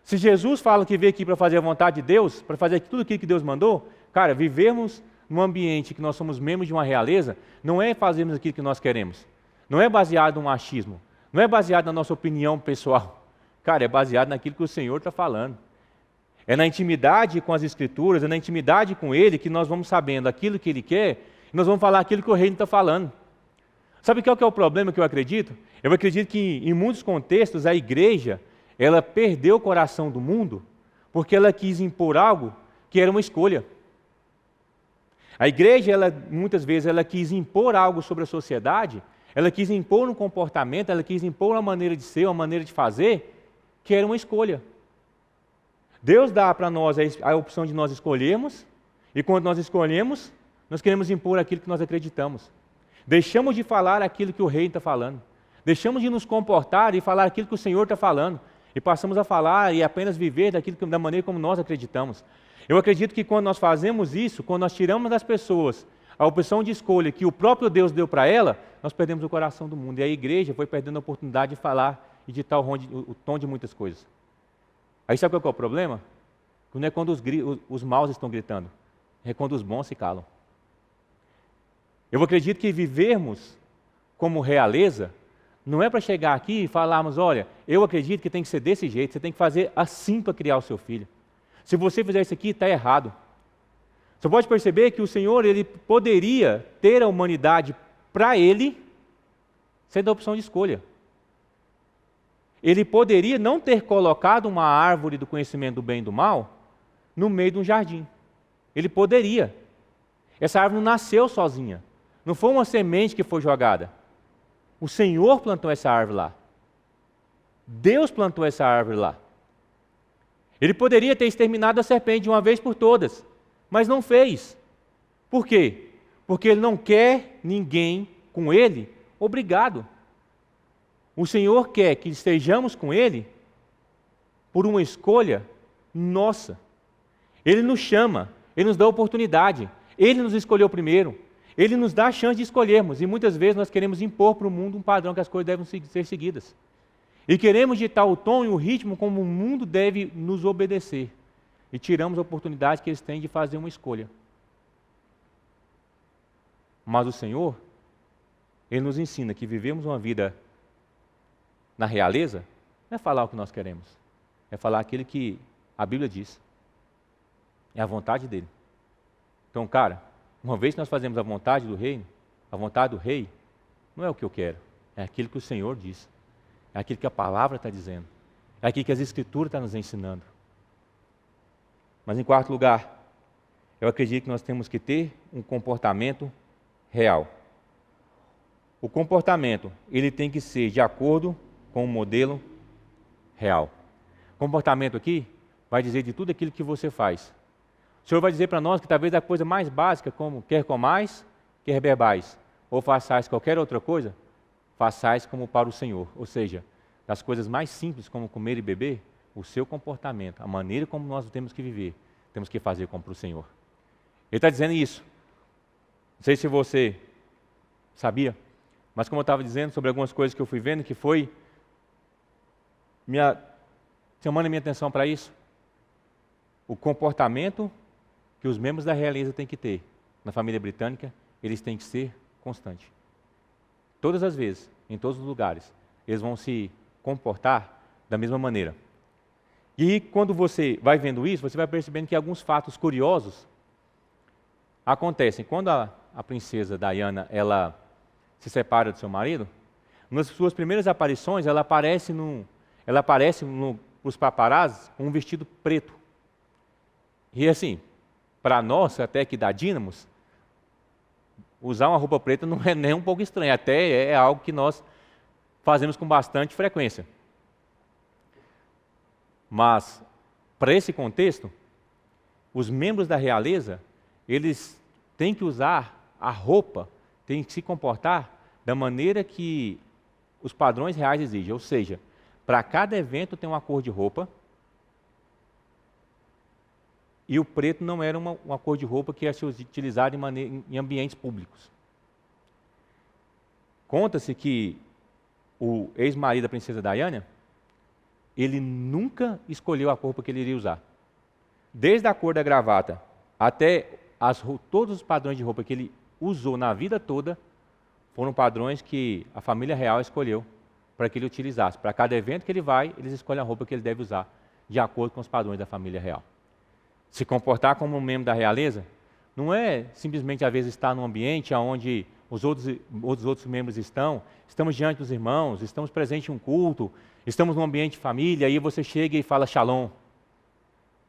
Se Jesus fala que veio aqui para fazer a vontade de Deus, para fazer tudo aquilo que Deus mandou, cara, vivermos num ambiente que nós somos membros de uma realeza, não é fazermos aquilo que nós queremos. Não é baseado no machismo, não é baseado na nossa opinião pessoal. Cara, é baseado naquilo que o Senhor está falando. É na intimidade com as Escrituras, é na intimidade com Ele que nós vamos sabendo aquilo que Ele quer e nós vamos falar aquilo que o reino está falando. Sabe qual que é o problema que eu acredito? Eu acredito que em muitos contextos a igreja, ela perdeu o coração do mundo porque ela quis impor algo que era uma escolha. A igreja, muitas vezes, ela quis impor algo sobre a sociedade, ela quis impor um comportamento, ela quis impor uma maneira de ser, uma maneira de fazer, que era uma escolha. Deus dá para nós a opção de nós escolhermos, e quando nós escolhemos, nós queremos impor aquilo que nós acreditamos. Deixamos de falar aquilo que o rei está falando. Deixamos de nos comportar e falar aquilo que o Senhor está falando. E passamos a falar e apenas viver da maneira como nós acreditamos. Eu acredito que quando nós fazemos isso, quando nós tiramos das pessoas a opção de escolha que o próprio Deus deu para ela, nós perdemos o coração do mundo. E a igreja foi perdendo a oportunidade de falar e ditar o tom de muitas coisas. Aí sabe qual é o problema? Não é quando os maus estão gritando, é quando os bons se calam. Eu acredito que vivermos como realeza não é para chegar aqui e falarmos, olha, eu acredito que tem que ser desse jeito, você tem que fazer assim para criar o seu filho. Se você fizer isso aqui, está errado. Você pode perceber que o Senhor, Ele poderia ter a humanidade para Ele, sendo a opção de escolha. Ele poderia não ter colocado uma árvore do conhecimento do bem e do mal no meio de um jardim. Ele poderia. Essa árvore não nasceu sozinha. Não foi uma semente que foi jogada. O Senhor plantou essa árvore lá. Deus plantou essa árvore lá. Ele poderia ter exterminado a serpente de uma vez por todas, mas não fez. Por quê? Porque Ele não quer ninguém com Ele obrigado. O Senhor quer que estejamos com Ele por uma escolha nossa. Ele nos chama, Ele nos dá oportunidade, Ele nos escolheu primeiro, Ele nos dá a chance de escolhermos, e muitas vezes nós queremos impor para o mundo um padrão que as coisas devem ser seguidas. E queremos ditar o tom e o ritmo como o mundo deve nos obedecer. E tiramos a oportunidade que eles têm de fazer uma escolha. Mas o Senhor, Ele nos ensina que vivemos uma vida na realeza, não é falar o que nós queremos, é falar aquilo que a Bíblia diz. É a vontade dEle. Então, cara, uma vez que nós fazemos a vontade do reino, a vontade do rei, não é o que eu quero, é aquilo que o Senhor diz. É aquilo que a palavra está dizendo. É aquilo que as Escrituras estão nos ensinando. Mas em quarto lugar, eu acredito que nós temos que ter um comportamento real. O comportamento, ele tem que ser de acordo com o modelo real. Comportamento aqui vai dizer de tudo aquilo que você faz. O Senhor vai dizer para nós que talvez a coisa mais básica, como quer comais, quer bebais, ou façais qualquer outra coisa, façais como para o Senhor. Ou seja, das coisas mais simples como comer e beber, o seu comportamento, a maneira como nós temos que viver, temos que fazer como para o Senhor. Ele está dizendo isso. Não sei se você sabia, mas como eu estava dizendo sobre algumas coisas que eu fui vendo, que foi chamando a minha atenção para isso. O comportamento que os membros da realeza têm que ter na família britânica, eles têm que ser constantes. Todas as vezes, em todos os lugares, eles vão se comportar da mesma maneira. E quando você vai vendo isso, você vai percebendo que alguns fatos curiosos acontecem. Quando a princesa Diana ela se separa do seu marido, nas suas primeiras aparições, ela aparece os paparazzi com um vestido preto. E assim, para nós, até que dá dínamos, usar uma roupa preta não é nem um pouco estranho, até é algo que nós fazemos com bastante frequência. Mas, para esse contexto, os membros da realeza, eles têm que usar a roupa, têm que se comportar da maneira que os padrões reais exigem. Ou seja, para cada evento tem uma cor de roupa, e o preto não era uma cor de roupa que ia ser utilizada em ambientes públicos. Conta-se que o ex-marido da princesa Diana, ele nunca escolheu a roupa que ele iria usar. Desde a cor da gravata até todos os padrões de roupa que ele usou na vida toda, foram padrões que a família real escolheu para que ele utilizasse. Para cada evento que ele vai, eles escolhem a roupa que ele deve usar, de acordo com os padrões da família real. Se comportar como um membro da realeza não é simplesmente, às vezes, estar num ambiente onde os outros membros estamos diante dos irmãos, estamos presentes em um culto, estamos num ambiente de família, aí você chega e fala shalom.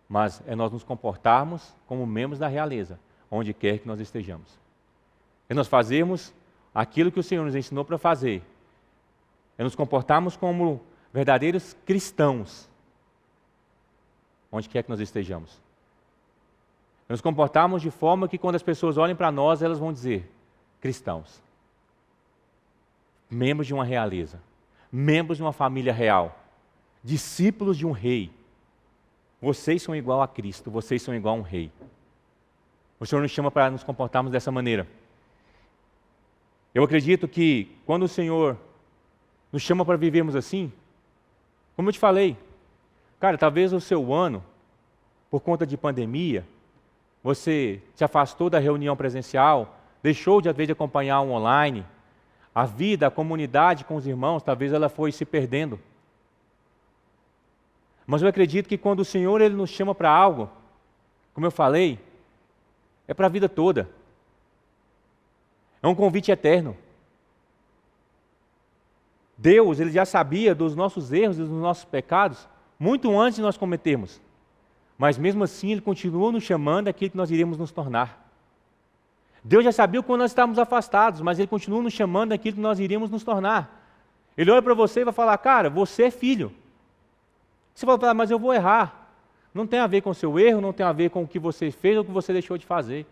Mas é nós nos comportarmos como membros da realeza, onde quer que nós estejamos. É nós fazermos aquilo que o Senhor nos ensinou para fazer. É nos comportarmos como verdadeiros cristãos, onde quer que nós estejamos. Nos comportarmos de forma que quando as pessoas olhem para nós, elas vão dizer, cristãos, membros de uma realeza, membros de uma família real, discípulos de um rei. Vocês são igual a Cristo, vocês são igual a um rei. O Senhor nos chama para nos comportarmos dessa maneira. Eu acredito que quando o Senhor nos chama para vivermos assim, como eu te falei, cara, talvez o seu ano, por conta de pandemia, você se afastou da reunião presencial, deixou de, às vezes, acompanhar um online, a vida, a comunidade com os irmãos, talvez ela foi se perdendo. Mas eu acredito que quando o Senhor ele nos chama para algo, como eu falei, é para a vida toda. É um convite eterno. Deus, ele já sabia dos nossos erros e dos nossos pecados muito antes de nós cometermos. Mas mesmo assim, ele continua nos chamando daquilo que nós iríamos nos tornar. Deus já sabia quando nós estávamos afastados, mas ele continua nos chamando daquilo que nós iríamos nos tornar. Ele olha para você e vai falar, cara, você é filho. Você vai falar, mas eu vou errar. Não tem a ver com o seu erro, não tem a ver com o que você fez ou o que você deixou de fazer.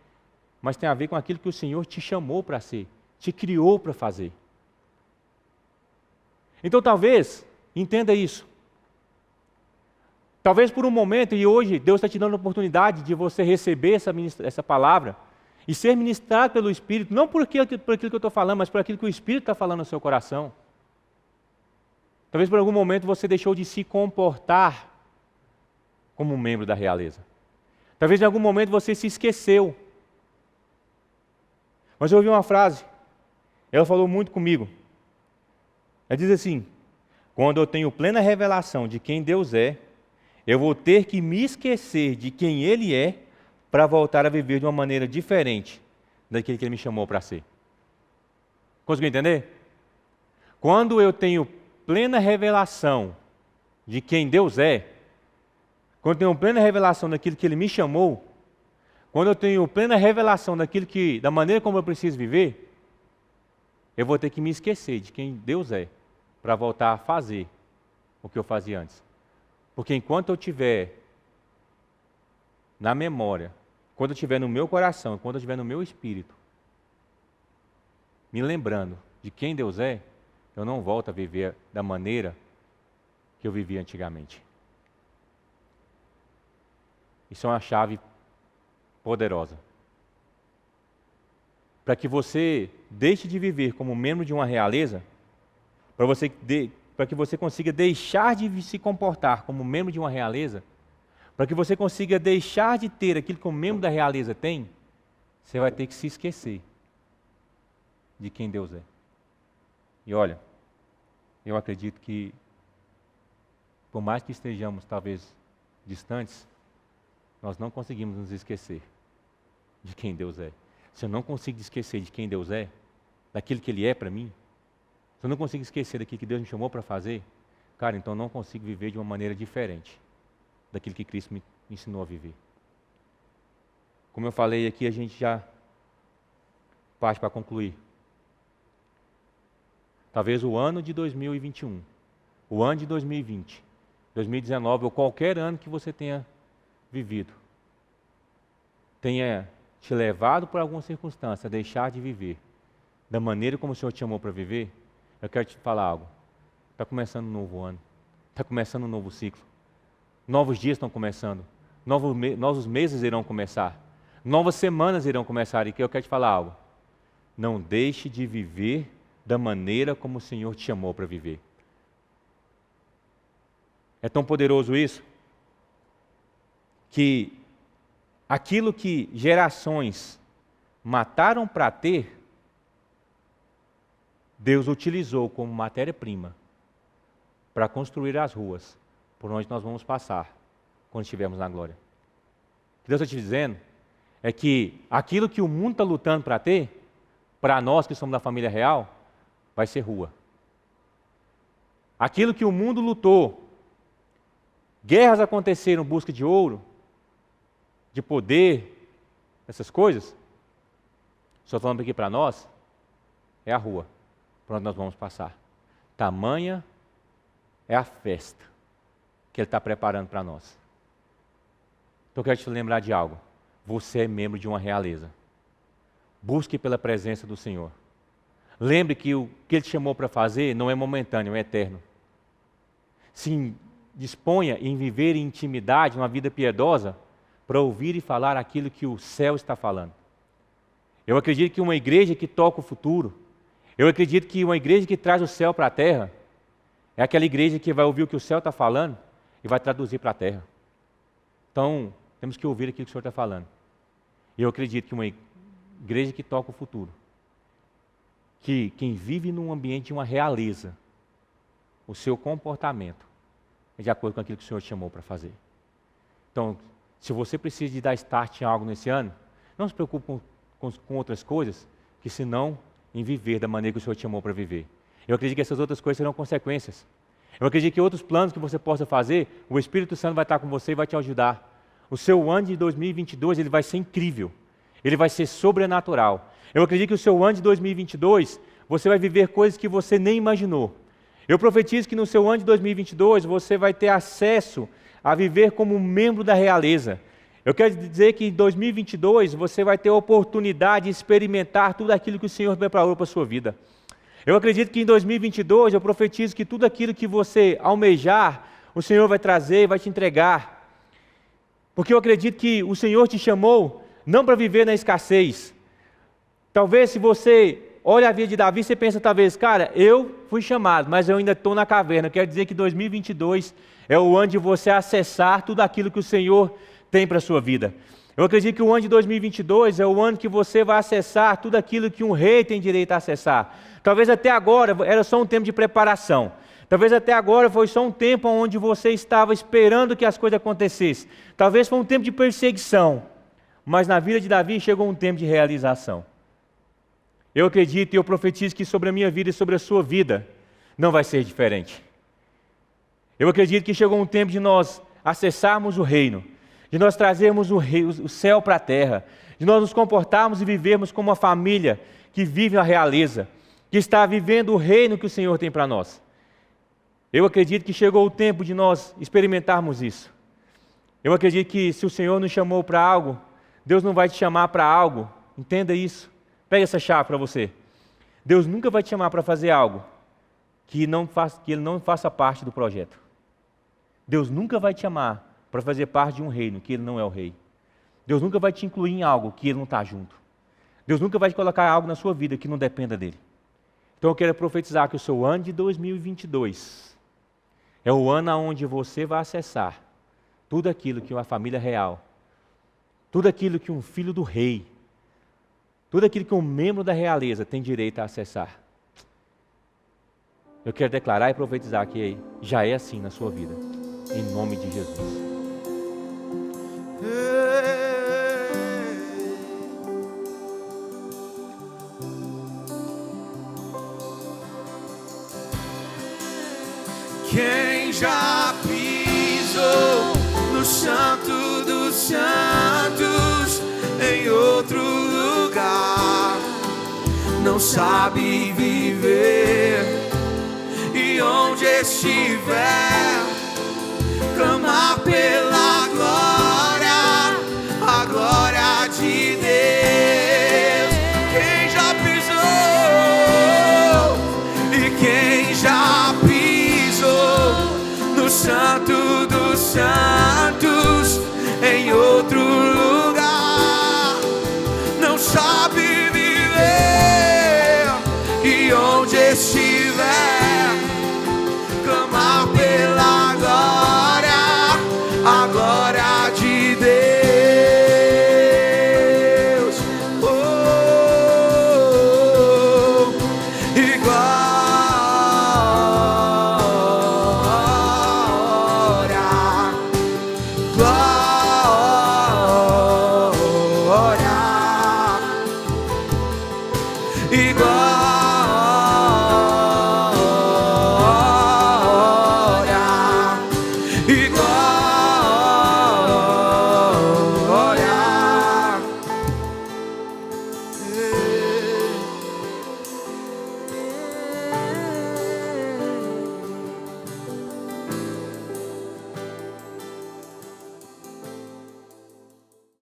Mas tem a ver com aquilo que o Senhor te chamou para ser, te criou para fazer. Então talvez, entenda isso. Talvez por um momento, e hoje Deus está te dando a oportunidade de você receber essa palavra e ser ministrado pelo Espírito, não por aquilo que eu estou falando, mas por aquilo que o Espírito está falando no seu coração. Talvez por algum momento você deixou de se comportar como um membro da realeza. Talvez em algum momento você se esqueceu. Mas eu ouvi uma frase, ela falou muito comigo. Ela diz assim, quando eu tenho plena revelação de quem Deus é, eu vou ter que me esquecer de quem Ele é para voltar a viver de uma maneira diferente daquilo que Ele me chamou para ser. Conseguiu entender? Quando eu tenho plena revelação de quem Deus é, quando eu tenho plena revelação daquilo que Ele me chamou, quando eu tenho plena revelação da maneira como eu preciso viver, eu vou ter que me esquecer de quem Deus é para voltar a fazer o que eu fazia antes. Porque enquanto eu tiver na memória, quando eu tiver no meu coração, quando eu tiver no meu espírito, me lembrando de quem Deus é, eu não volto a viver da maneira que eu vivia antigamente. Isso é uma chave poderosa. Para que você deixe de viver como membro de uma realeza, para que você consiga deixar de se comportar como membro de uma realeza, para que você consiga deixar de ter aquilo que o membro da realeza tem, você vai ter que se esquecer de quem Deus é. E olha, eu acredito que, por mais que estejamos talvez distantes, nós não conseguimos nos esquecer de quem Deus é. Se eu não consigo esquecer de quem Deus é, daquilo que Ele é para mim, se eu não consigo esquecer daquilo que Deus me chamou para fazer, cara, então eu não consigo viver de uma maneira diferente daquilo que Cristo me ensinou a viver. Como eu falei aqui, a gente já parte para concluir. Talvez o ano de 2021, o ano de 2020, 2019 ou qualquer ano que você tenha vivido, tenha te levado por alguma circunstância a deixar de viver da maneira como o Senhor te chamou para viver, eu quero te falar algo. Está começando um novo ano, está começando um novo ciclo. Novos dias estão começando, novos meses irão começar, novas semanas irão começar. E que eu quero te falar algo. Não deixe de viver da maneira como o Senhor te chamou para viver. É tão poderoso isso, que aquilo que gerações mataram para ter, Deus utilizou como matéria-prima para construir as ruas por onde nós vamos passar quando estivermos na glória. O que Deus está te dizendo é que aquilo que o mundo está lutando para ter, para nós que somos da família real, vai ser rua. Aquilo que o mundo lutou, guerras aconteceram em busca de ouro, de poder, essas coisas, só falando aqui para nós, é a rua por onde nós vamos passar. Tamanha é a festa que Ele está preparando para nós. Então eu quero te lembrar de algo. Você é membro de uma realeza. Busque pela presença do Senhor. Lembre que o que Ele te chamou para fazer não é momentâneo, é eterno. Se disponha em viver em intimidade, uma vida piedosa, para ouvir e falar aquilo que o céu está falando. Eu acredito que uma igreja que toca o futuro, eu acredito que uma igreja que traz o céu para a terra, é aquela igreja que vai ouvir o que o céu está falando e vai traduzir para a terra. Então, temos que ouvir aquilo que o Senhor está falando. E eu acredito que uma igreja que toca o futuro, que quem vive num ambiente de uma realeza, o seu comportamento é de acordo com aquilo que o Senhor te chamou para fazer. Então, se você precisa de dar start em algo nesse ano, não se preocupe com outras coisas, que senão em viver da maneira que o Senhor te chamou para viver. Eu acredito que essas outras coisas serão consequências. Eu acredito que outros planos que você possa fazer, o Espírito Santo vai estar com você e vai te ajudar. O seu ano de 2022 ele vai ser incrível. Ele vai ser sobrenatural. Eu acredito que o seu ano de 2022, você vai viver coisas que você nem imaginou. Eu profetizo que no seu ano de 2022, você vai ter acesso a viver como membro da realeza. Eu quero dizer que em 2022, você vai ter a oportunidade de experimentar tudo aquilo que o Senhor preparou para a sua vida. Eu acredito que em 2022, eu profetizo que tudo aquilo que você almejar, o Senhor vai trazer e vai te entregar. Porque eu acredito que o Senhor te chamou não para viver na escassez. Talvez se você olha a vida de Davi, você pensa talvez, cara, eu fui chamado, mas eu ainda estou na caverna. Eu quero dizer que 2022 é o ano de você acessar tudo aquilo que o Senhor tem para a sua vida. Eu acredito que o ano de 2022 é o ano que você vai acessar tudo aquilo que um rei tem direito a acessar. Talvez até agora era só um tempo de preparação. Talvez até agora foi só um tempo onde você estava esperando que as coisas acontecessem. Talvez foi um tempo de perseguição. Mas na vida de Davi chegou um tempo de realização. Eu acredito e eu profetizo que sobre a minha vida e sobre a sua vida não vai ser diferente. Eu acredito que chegou um tempo de nós acessarmos o reino, de nós trazermos o céu para a terra, de nós nos comportarmos e vivermos como uma família que vive a realeza, que está vivendo o reino que o Senhor tem para nós. Eu acredito que chegou o tempo de nós experimentarmos isso. Eu acredito que se o Senhor nos chamou para algo, Deus não vai te chamar para algo, entenda isso. Pega essa chave para você. Deus nunca vai te chamar para fazer algo que Ele não faça parte do projeto. Deus nunca vai te chamar para fazer parte de um reino que Ele não é o rei. Deus nunca vai te incluir em algo que Ele não está junto. Deus nunca vai te colocar algo na sua vida que não dependa dEle. Então eu quero profetizar que o seu ano de 2022 é o ano onde você vai acessar tudo aquilo que uma família real, tudo aquilo que um filho do rei, tudo aquilo que um membro da realeza tem direito a acessar. Eu quero declarar e profetizar que já é assim na sua vida, em nome de Jesus. Quem já pisou no Santo dos Santos em outro lugar não sabe viver, e onde estiver clamar pela glória, a glória de Deus. Quem já pisou e quem já no Santo dos Santos em outro lugar não sabe viver, e onde estiver clamar pela glória, a glória de Deus. E glória,